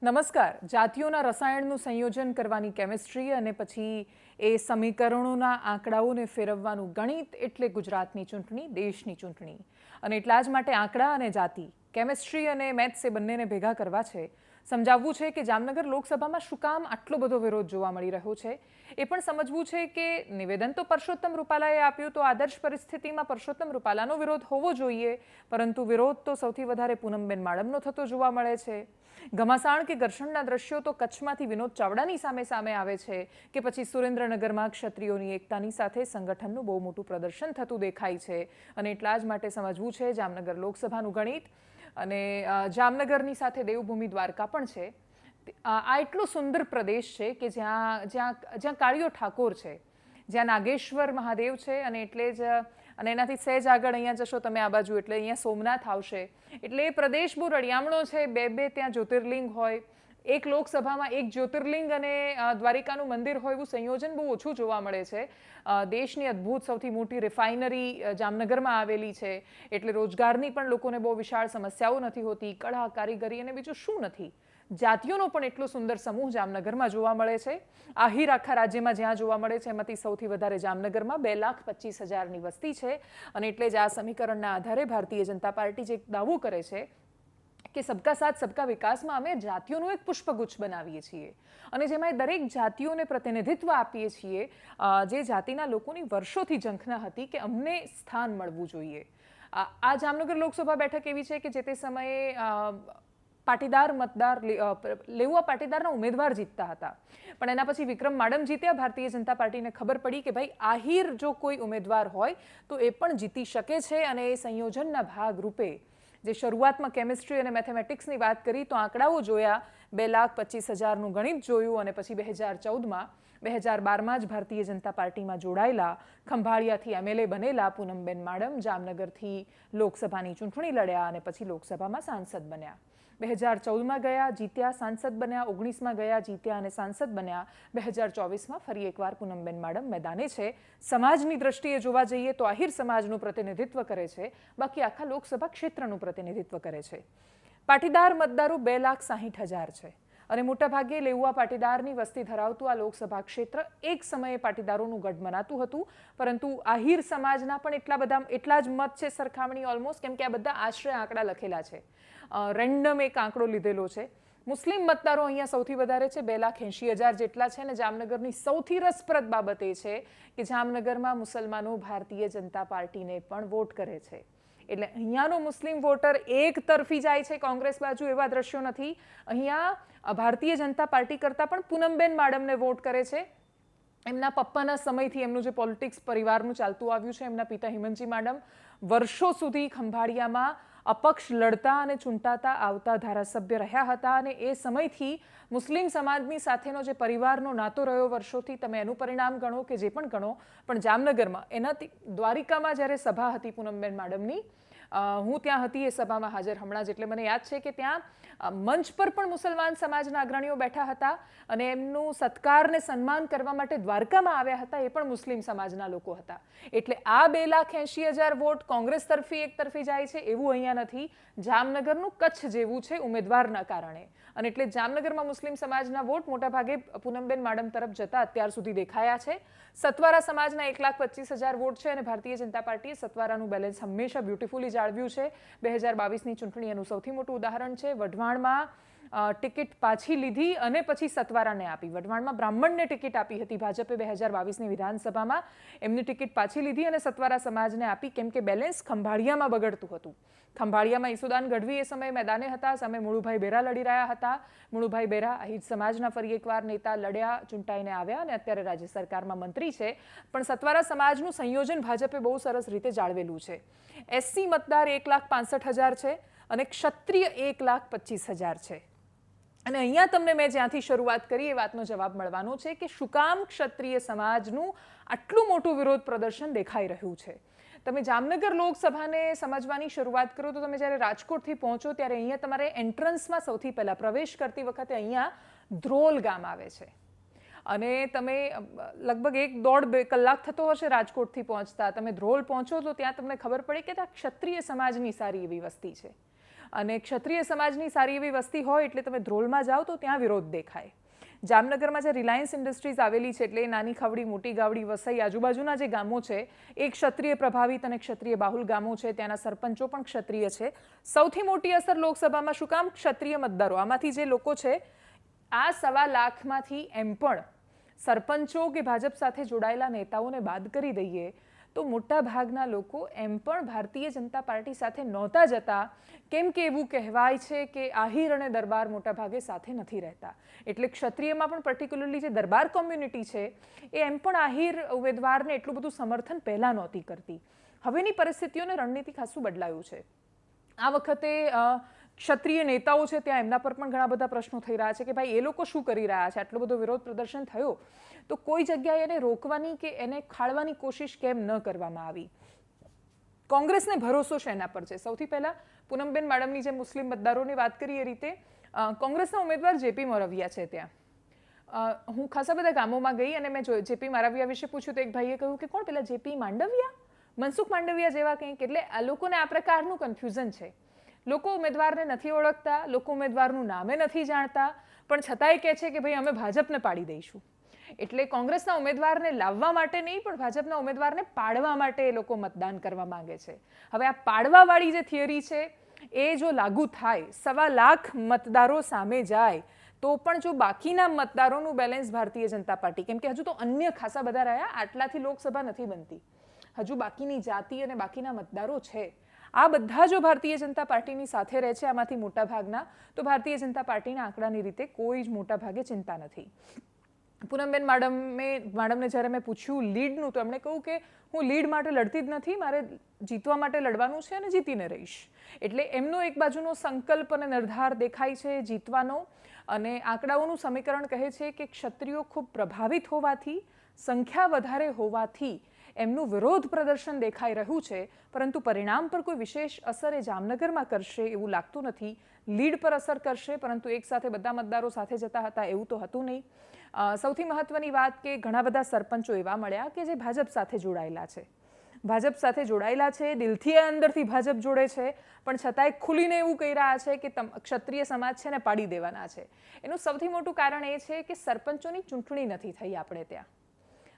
નમસ્કાર. જાતિઓના રસાયણનું સંયોજન કરવાની કેમિસ્ટ્રી અને પછી એ સમીકરણોના આંકડાઓને ફેરવવાનું ગણિત એટલે ગુજરાતની ચૂંટણી, દેશની ચૂંટણી. અને એટલા જ માટે આંકડા અને જાતિ, કેમિસ્ટ્રી અને મેથ્સ એ બંનેને ભેગા કરવા છે. સમજાવવું છે કે જામનગર લોકસભામાં શું કામ આટલો બધો વિરોધ જોવા મળી રહ્યો છે. એ પણ સમજવું છે કે નિવેદન તો પરસોત્તમ રૂપાલાએ આપ્યું, તો આદર્શ પરિસ્થિતિમાં પરસોત્તમ રૂપાલાનો વિરોધ હોવો જોઈએ, પરંતુ વિરોધ તો સૌથી વધારે પૂનમબેન માડમનો થતો જોવા મળે છે. ઘમાસાણ કે ઘર્ષણના દ્રશ્યો તો કચ્છમાંથી વિનોદ ચાવડાની સામે આવે છે કે પછી સુરેન્દ્રનગરમાં ક્ષત્રિયોની એકતાની સાથે સંગઠનનું બહુ મોટું પ્રદર્શન થતું દેખાય છે. અને એટલા જ માટે સમજવું છે જામનગર લોકસભાનું ગણિત. અને જામનગરની સાથે દેવભૂમિ દ્વારકા પણ છે. આ એટલો સુંદર પ્રદેશ છે કે જ્યાં કાળિયો ઠાકોર છે, જ્યાં નાગેશ્વર મહાદેવ છે, અને એટલે જ અને એનાથી સહેજ આગળ અહીંયા જશો તમે આ બાજુ એટલે અહીંયા સોમનાથ આવશે. એટલે એ પ્રદેશ બહુ રળિયામણો છે. બે ત્યાં જ્યોતિર્લિંગ હોય, એક લોકસભામાં એક જ્યોતિર્લિંગ અને દ્વારિકાનું મંદિર હોય એવું સંયોજન બહુ ઓછું જોવા મળે છે. દેશની અદ્ભુત સૌથી મોટી રિફાઇનરી જામનગરમાં આવેલી છે, એટલે રોજગારની પણ લોકોને બહુ વિશાળ સમસ્યાઓ નથી હોતી. કળા, કારીગરી અને બીજું શું નથી. જાતિઓનો પણ એટલો સુંદર સમૂહ જામનગરમાં જોવા મળે છે. આહિર આખા રાજ્યમાં જ્યાં જોવા મળે છે એમાંથી સૌથી વધારે જામનગરમાં 2,25,000ની વસ્તી છે. અને એટલે જ આ સમીકરણના આધારે ભારતીય જનતા પાર્ટી જે દાવો કરે છે કે સબકા સાથ સબકા વિકાસમાં અમે જાતિઓનું એક પુષ્પગુચ્છ બનાવીએ છીએ અને જેમાં દરેક જાતિઓને પ્રતિનિધિત્વ આપીએ છીએ, જે જાતિના લોકોની વર્ષોથી ઝંખના હતી કે અમને સ્થાન મળવું જોઈએ. આ જામનગર લોકસભા બેઠક એવી છે કે જે તે સમયે પાટીદાર મતદાર લેઉવા પાટીદારના ઉમેદવાર જીતતા હતા, પણ એના પછી વિક્રમ માડમ જીત્યા. ભારતીય જનતા પાર્ટીને ખબર પડી કે ભાઈ આહિર જો કોઈ ઉમેદવાર હોય તો એ પણ જીતી શકે છે. અને એ સંયોજનના ભાગ રૂપે જે શરૂઆતમાં કેમિસ્ટ્રી અને મેથેમેટિક્સની વાત કરી તો આંકડાઓ જોયા, 2,25,000નું ગણિત જોયું, અને પછી 2012માં જ ભારતીય જનતા પાર્ટીમાં જોડાયેલા, ખંભાળિયાથી MLA બનેલા પૂનમબેન માડમ જામનગરથી લોકસભાની ચૂંટણી લડ્યા અને પછી લોકસભામાં સાંસદ બન્યા. 2014માં ગયા, જીત્યા, સાંસદ બન્યા. 19માં ગયા, જીત્યા અને સાંસદ બન્યા. 2024માં ફરી એકવાર પૂનમબેન માડમ મેદાને છે. સમાજની દ્રષ્ટિએ જોવા જઈએ તો આહિર સમાજનું પ્રતિનિધિત્વ કરે છે, બાકી આખા લોકસભા ક્ષેત્રનું પ્રતિનિધિત્વ કરે છે. પાટીદાર મતદારો 2,60,000 છે અને મોટાભાગે લેઉવા પાટીદારની વસ્તી ધરાવતું આ લોકસભા ક્ષેત્ર એક સમયે પાટીદારોનું ગઢ મનાતું હતું, પરંતુ આહિર સમાજના પણ એટલા જ મત છે સરખામણી ઓલમોસ્ટ, કેમ કે આ બધા આશરે આંકડા લખેલા છે. રેન્ડમ એક આંકડો લીધેલો છે. મુસ્લિમ મતદારો અહીંયા સૌથી વધારે છે, 2,80,000 જેટલા છે. અને જામનગરની સૌથી રસપ્રદ બાબત એ છે કે જામનગરમાં મુસલમાનો ભારતીય જનતા પાર્ટીને પણ વોટ કરે છે. એટલે અહીંયાનો મુસ્લિમ વોટર એક તરફી જાય છે કોંગ્રેસ બાજુ, એવા દ્રશ્યો નથી. અહીંયા ભારતીય જનતા પાર્ટી કરતાં પણ પૂનમબેન માડમને વોટ કરે છે. એમના પપ્પાના સમયથી એમનું જે પોલિટિક્સ પરિવારનું ચાલતું આવ્યું છે, એમના પિતા હિમંતજી માડમ વર્ષો સુધી ખંભાળિયામાં અપક્ષ લડતા અને ચૂંટાતા આવતા ધારાસભ્ય રહ્યા હતા. અને એ સમયથી મુસ્લિમ સમાજની સાથેનો જે પરિવારનો નાતો રહ્યો વર્ષોથી, તમે એનું પરિણામ ગણો કે જે પણ ગણો, પણ જામનગરમાં એનાથી દ્વારિકામાં જ્યારે સભા હતી પૂનમબેન માડમની, હું ત્યાં હતી એ સભામાં હાજર હમણાં જ, એટલે મને યાદ છે કે ત્યાં મંચ પર પણ મુસલમાન સમાજના અગ્રણીઓ બેઠા હતા અને એમનું સત્કાર ને સન્માન કરવા માટે દ્વારકામાં આવ્યા હતા, એ પણ મુસ્લિમ સમાજના લોકો હતા. એટલે આ 2,80,000 વોટ કોંગ્રેસ તરફી એક તરફી જાય છે એવું અહીંયા નથી. જામનગરનું કચ્છ જેવું છે ઉમેદવારના કારણે, અને એટલે જામનગરમાં મુસ્લિમ સમાજના વોટ મોટાભાગે પૂનમબેન માડમ તરફ જતા અત્યાર સુધી દેખાયા છે. સતવારા સમાજના 1,25,000 વોટ છે અને ભારતીય જનતા પાર્ટીએ સતવારાનું બેલેન્સ હંમેશા બ્યુટીફુલી જાળવ્યું છે. 2022ની ચૂંટણી એનું સૌથી મોટું ઉદાહરણ છે. વઢવાણમાં ટિકિટ પાછી લીધી અને પછી સતવારાને આપી. વઢવાણમાં બ્રાહ્મણને ટિકિટ આપી હતી ભાજપે 2022ની વિધાનસભામાં, એમની ટિકિટ પાછી લીધી અને સતવારા સમાજને આપી, કેમ કે બેલેન્સ ખંભાળિયામાં બગડતું હતું. ખંભાળિયામાં ઈસુદાન ગઢવી એ સમયે મેદાને હતા, સામે મુળુભાઈ બેરા લડી રહ્યા હતા. મુળુભાઈ બેરા આહિર સમાજના ફરી એકવાર નેતા લડ્યા, ચૂંટાઈને આવ્યા અને અત્યારે રાજ્ય સરકારમાં મંત્રી છે. પણ સતવારા સમાજનું સંયોજન ભાજપે બહુ સરસ રીતે જાળવેલું છે. SC મતદાર 1,65,000 છે અને ક્ષત્રિય 1,25,000 છે. અને અહીંયા તમને મેં જ્યાંથી શરૂઆત કરી એ વાતનો જવાબ મળવાનો છે કે શું કામ ક્ષત્રિય સમાજનું આટલું મોટું વિરોધ પ્રદર્શન દેખાઈ રહ્યું છે. તમે જામનગર લોકસભાને સમજવાની શરૂઆત કરો તો તમે જ્યારે રાજકોટથી પહોંચો ત્યારે અહીંયા તમારે એન્ટ્રન્સમાં સૌથી પહેલાં પ્રવેશ કરતી વખતે અહીંયા ધ્રોલ ગામ આવે છે. અને તમે લગભગ 1.5-2 કલાક થતો હશે રાજકોટથી પહોંચતા. તમે ધ્રોલ પહોંચો તો ત્યાં તમને ખબર પડે કે ત્યાં ક્ષત્રિય સમાજની સારી એવી વસ્તી છે. અને ક્ષત્રિય સમાજની સારી એવી વસ્તી હોય એટલે તમે ધ્રોલમાં જાઓ તો ત્યાં વિરોધ દેખાય. જામનગરમાં જે રિલાયન્સ ઇન્ડસ્ટ્રીઝ આવેલી છે એટલે નાની ખાવડી, મોટી ગાવડી, વસઈ, આજુબાજુના જે ગામો છે એ ક્ષત્રિય પ્રભાવિત અને ક્ષત્રિય બાહુલ ગામો છે. ત્યાંના સરપંચો પણ ક્ષત્રિય છે. સૌથી મોટી અસર લોકસભામાં શું કામ? ક્ષત્રિય મતદારો. આમાંથી જે લોકો છે આ 1.25 લાખમાંથી એમ પણ સરપંચો કે ભાજપ સાથે જોડાયેલા નેતાઓને બાદ કરી દઈએ તો મોટા ભાગના લોકો એમ પણ ભારતીય જનતા પાર્ટી સાથે નહોતા જતા, કેમ કે એવું કહેવાય છે કે આહિર અને દરબાર મોટા ભાગે સાથે નથી રહેતા. એટલે ક્ષત્રિયમાં પણ પર્ટિક્યુલરલી જે દરબાર કોમ્યુનિટી છે એ એમ પણ આહિર ઉમેદવારને એટલું બધું સમર્થન પહેલાં નહોતી કરતી. હવેની પરિસ્થિતિઓને રણનીતિ ખાસું બદલાયું છે. આ વખતે ક્ષત્રિય નેતાઓ છે ત્યાં એમના પર પણ ઘણા બધા પ્રશ્નો થઈ રહ્યા છે કે ભાઈ એ લોકો શું કરી રહ્યા છે, આટલો બધો વિરોધ પ્રદર્શન થયો તો કોઈ જગ્યાએ એને રોકવાની કે એને ખાળવાની કોશિશ કેમ ન કરવામાં આવી. કોંગ્રેસને ભરોસો શેના પર છે? સૌથી પહેલાં પૂનમબેન મેડમની જે મુસ્લિમ મતદારોની વાત કરી એ રીતે કોંગ્રેસના ઉમેદવાર જેપી મોરવિયા છે. ત્યાં હું ખાસા બધા ગામોમાં ગઈ અને મેં જેપી મોરવિયા વિશે પૂછ્યું તો એક ભાઈએ કહ્યું કે કોણ પેલા જેપી માંડવિયા, મનસુખ માંડવિયા જેવા કંઈક. એટલે આ લોકોને આ પ્રકારનું કન્ફ્યુઝન છે. લોકો ઉમેદવારને નથી ઓળખતા, લોકો ઉમેદવારનું નામે નથી જાણતા, પણ છતાંય કહે છે કે ભાઈ અમે ભાજપને પાડી દઈશું. એટલે કોંગ્રેસના ઉમેદવારને લાવવા માટે નહીં પણ ભાજપના ઉમેદવારને પાડવા માટે એ લોકો મતદાન કરવા માંગે છે. હવે આ પાડવાવાળી જે થિયરી છે એ જો લાગુ થાય, 1.25 લાખ મતદારો સામે જાય તો પણ જો બાકીના મતદારોનું બેલેન્સ ભારતીય જનતા પાર્ટી, કેમ કે હજુ તો અન્ય ખાસા બધા રહ્યા, આટલાથી લોકસભા નથી બનતી, હજુ બાકીની જાતિ અને બાકીના મતદારો છે. આ બધા જો ભારતીય જનતા પાર્ટીની સાથે રહે છે આમાંથી મોટા ભાગના, તો ભારતીય જનતા પાર્ટીના આંકડાની રીતે કોઈ જ મોટા ભાગે ચિંતા નથી. પૂનમબેન મેડમને જ્યારે મેં પૂછ્યું લીડનું તો એમણે કહ્યું કે હું લીડ માટે લડતી જ નથી, મારે જીતવા માટે લડવાનું છે અને જીતીને રહીશ. એટલે એમનો એક બાજુનો સંકલ્પ અને નિર્ધાર દેખાય છે જીતવાનો. અને આંકડાઓનું સમીકરણ કહે છે કે ક્ષત્રિયો ખૂબ પ્રભાવિત હોવાથી, સંખ્યા વધારે હોવાથી એમનું વિરોધ પ્રદર્શન દેખાઈ રહ્યું છે, પરંતુ પરિણામ પર કોઈ વિશેષ અસર એ જામનગરમાં કરશે એવું લાગતું નથી. લીડ પર અસર કરશે, પરંતુ એક સાથે બધા મતદારો સાથે જતા હતા એવું તો હતું નહીં. સૌથી મહત્વની વાત કે ઘણા બધા સરપંચો એવા મળ્યા કે જે ભાજપ સાથે જોડાયેલા છે. ભાજપ સાથે જોડાયેલા છે, દિલથી અંદરથી ભાજપ જોડે છે, પણ છતાંય ખુલીને એવું કહી રહ્યા છે કે ક્ષત્રિય સમાજ છે ને પાડી દેવાના છે. એનું સૌથી મોટું કારણ એ છે કે સરપંચોની ચૂંટણી નથી થઈ આપણે ત્યાં.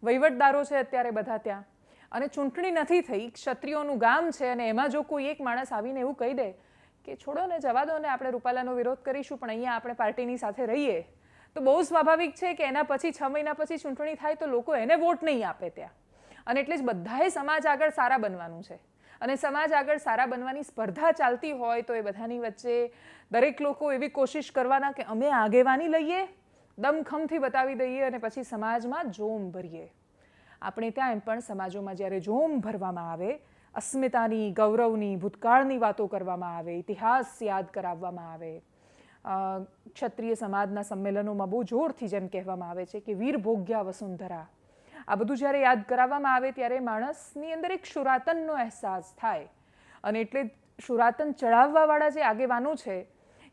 વહીવટદારો છે અત્યારે બધા ત્યાં, અને ચૂંટણી નથી થઈ, ક્ષત્રિયોનું ગામ છે અને એમાં જો કોઈ એક માણસ આવીને એવું કહી દે કે છોડો ને, જવા દો ને, આપણે રૂપાલાનો વિરોધ કરીશું પણ અહીંયા આપણે પાર્ટીની સાથે રહીએ, તો બહુ સ્વાભાવિક છે કે એના પછી 6 મહિના પછી ચૂંટણી થાય તો લોકો એને વોટ નહીં આપે ત્યાં. અને એટલે જ બધાએ સમાજ આગળ સારા બનવાનું છે. અને સમાજ આગળ સારા બનવાની સ્પર્ધા ચાલતી હોય તો એ બધાની વચ્ચે દરેક લોકો એવી કોશિશ કરવાના કે અમે આગેવાની લઈએ, દમખમથી બતાવી દઈએ અને પછી સમાજમાં જોમ ભરીએ. આપણે ત્યાં એમ પણ સમાજોમાં જ્યારે જોમ ભરવામાં આવે, અસ્મિતાની, ગૌરવની, ભૂતકાળની વાતો કરવામાં આવે, ઇતિહાસ યાદ કરાવવામાં આવે, ક્ષત્રિય સમાજના સંમેલનોમાં બહુ જોરથી જેમ કહેવામાં આવે છે કે વીર ભોગ્યા વસુંધરા, આ બધું જ્યારે યાદ કરાવવામાં આવે ત્યારે માણસની અંદર એક શુરાતનનો અહેસાસ થાય. અને એટલે શુરાતન ચડાવવાવાળા જે આગેવાનો છે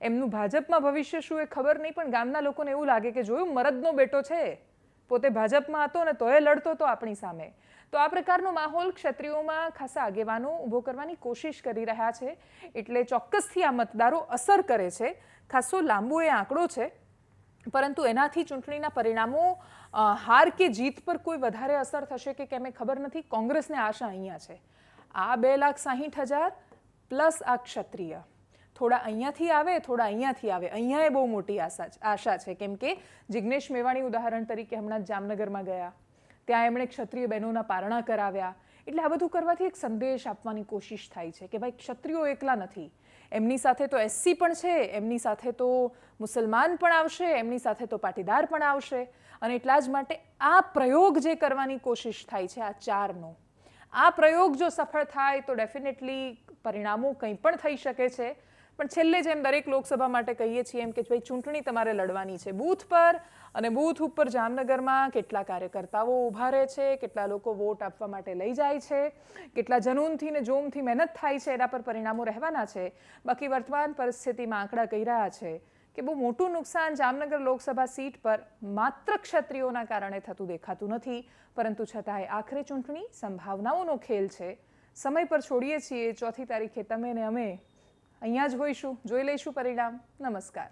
એમનું ભાજપમાં ભવિષ્ય શું એ ખબર નહીં, પણ ગામના લોકોને એવું લાગે કે જોયું મરદનો બેટો છે, પોતે ભાજપમાં હતો ને તોય લડતો હતો આપણી સામે. તો આ પ્રકારનો માહોલ ક્ષત્રિયોમાં ખાસા આગેવાનો ઊભો કરવાની કોશિશ કરી રહ્યા છે. એટલે ચોક્કસથી આ મતદારો અસર કરે છે. ખાસો લાંબો એ આંકડો છે, પરંતુ એનાથી ચૂંટણીના પરિણામો હાર કે જીત પર કોઈ વધારે અસર થશે કે કેમ એ ખબર નથી. કોંગ્રેસને આશા અહીંયા છે, આ 2,60,000 પ્લસ આ ક્ષત્રિય થોડા અહીંયાથી આવે, થોડા અહીંયાથી આવે. અહીંયા એ બહુ મોટી આશા છે, કેમ કે જિગ્નેશ મેવાણી ઉદાહરણ તરીકે હમણાં જામનગરમાં ગયા, ત્યાં એમણે ક્ષત્રિય બહેનોના પારણા કરાવ્યા. એટલે આ બધું કરવાથી એક સંદેશ આપવાની કોશિશ થાય છે કે ભાઈ ક્ષત્રિયો એકલા નથી, એમની સાથે તો એસસી પણ છે, એમની સાથે તો મુસલમાન પણ આવશે, એમની સાથે તો પાટીદાર પણ આવશે. અને એટલા જ માટે આ પ્રયોગ જે કરવાની કોશિશ થાય છે આ 4નો, આ પ્રયોગ જો સફળ થાય તો ડેફિનેટલી પરિણામો કંઈ પણ થઈ શકે છે. પણ છેલ્લે જેમ દરેક લોકસભા માટે કહીએ છીએ એમ કે ભાઈ ચૂંટણી તમારે લડવાની છે બૂથ પર, અને બૂથ ઉપર જામનગરમાં કેટલા કાર્યકર્તાઓ ઊભા રહે છે, કેટલા લોકો વોટ આપવા માટે લઈ જાય છે, કેટલા જનૂનથી ને જોમથી મહેનત થાય છે, એના પર પરિણામો રહેવાના છે. બાકી વર્તમાન પરિસ્થિતિમાં આંકડા કહી રહ્યા છે કે બહુ મોટું નુકસાન જામનગર લોકસભા સીટ પર માત્ર ક્ષત્રિયોના કારણે થતું દેખાતું નથી, પરંતુ છતાંય આખરે ચૂંટણી સંભાવનાઓનો ખેલ છે. સમય પર છોડીએ છીએ. 4મી તારીખે તમે ને અમે અહીંયા જ હોઈશું, જોઈ લઈશું પરિણામ. નમસ્કાર.